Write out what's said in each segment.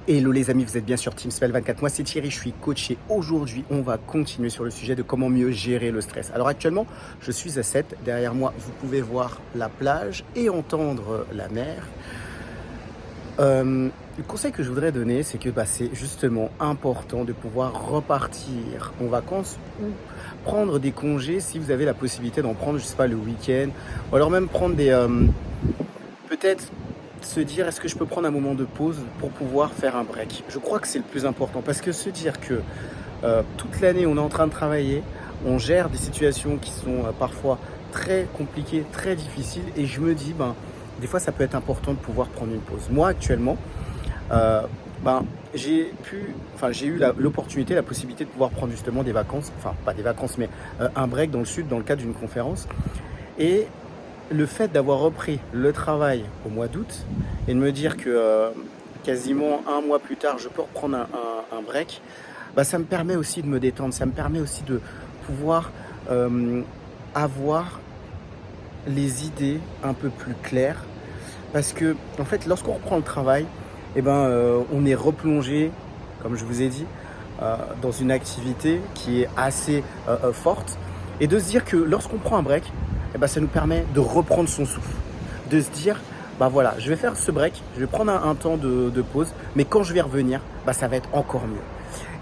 Hello les amis, vous êtes bien sur Team Smile 24. Moi c'est Thierry, je suis coach et aujourd'hui on va continuer sur le sujet de comment mieux gérer le stress. Alors actuellement je suis à 7, derrière moi vous pouvez voir la plage et entendre la mer. Le conseil que je voudrais donner c'est que c'est justement important de pouvoir repartir en vacances ou prendre des congés si vous avez la possibilité d'en prendre, je sais pas, le week-end ou alors même prendre des... peut-être se dire est-ce que je peux prendre un moment de pause pour pouvoir faire un break. Je crois que c'est le plus important parce que se dire que toute l'année on est en train de travailler, on gère des situations qui sont parfois très compliquées, très difficiles et je me dis des fois ça peut être important de pouvoir prendre une pause. Moi actuellement j'ai eu l'opportunité, la possibilité de pouvoir prendre justement des vacances, enfin pas des vacances mais un break dans le sud dans le cadre d'une conférence et le fait d'avoir repris le travail au mois d'août et de me dire que quasiment un mois plus tard, je peux reprendre un break, ça me permet aussi de me détendre, ça me permet aussi de pouvoir avoir les idées un peu plus claires. Parce que, en fait, lorsqu'on reprend le travail, on est replongé, comme je vous ai dit, dans une activité qui est assez forte. Et de se dire que lorsqu'on prend un break, ça nous permet de reprendre son souffle, de se dire voilà, je vais faire ce break, je vais prendre un temps de pause, mais quand je vais revenir, ça va être encore mieux.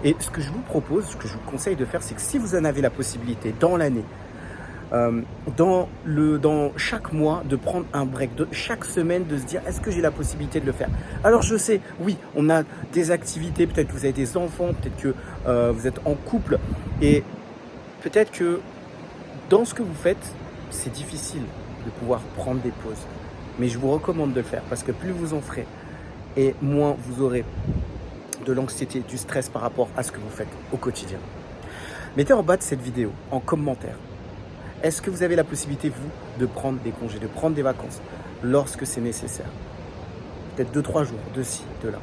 Et ce que je vous propose, ce que je vous conseille de faire, c'est que si vous en avez la possibilité dans l'année, dans chaque mois, de prendre un break, de chaque semaine, de se dire est-ce que j'ai la possibilité de le faire. Alors je sais, oui, on a des activités, peut-être que vous avez des enfants, peut-être que vous êtes en couple, et peut-être que dans ce que vous faites, c'est difficile de pouvoir prendre des pauses. Mais je vous recommande de le faire parce que plus vous en ferez et moins vous aurez de l'anxiété, du stress par rapport à ce que vous faites au quotidien. Mettez en bas de cette vidéo, en commentaire, est-ce que vous avez la possibilité, vous, de prendre des congés, de prendre des vacances lorsque c'est nécessaire? Peut-être 2-3 jours, de ci, de là.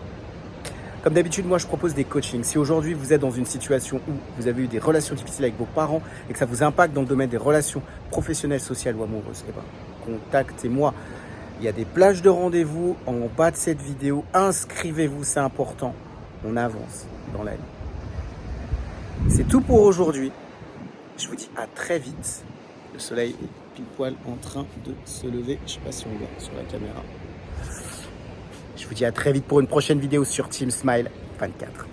Comme d'habitude, moi, je propose des coachings. Si aujourd'hui, vous êtes dans une situation où vous avez eu des relations difficiles avec vos parents et que ça vous impacte dans le domaine des relations professionnelles, sociales ou amoureuses, contactez-moi. Il y a des plages de rendez-vous en bas de cette vidéo. Inscrivez-vous, c'est important. On avance dans la vie. C'est tout pour aujourd'hui. Je vous dis à très vite. Le soleil est pile poil en train de se lever. Je ne sais pas si on voit sur la caméra. Je vous dis à très vite pour une prochaine vidéo sur Team Smile 24.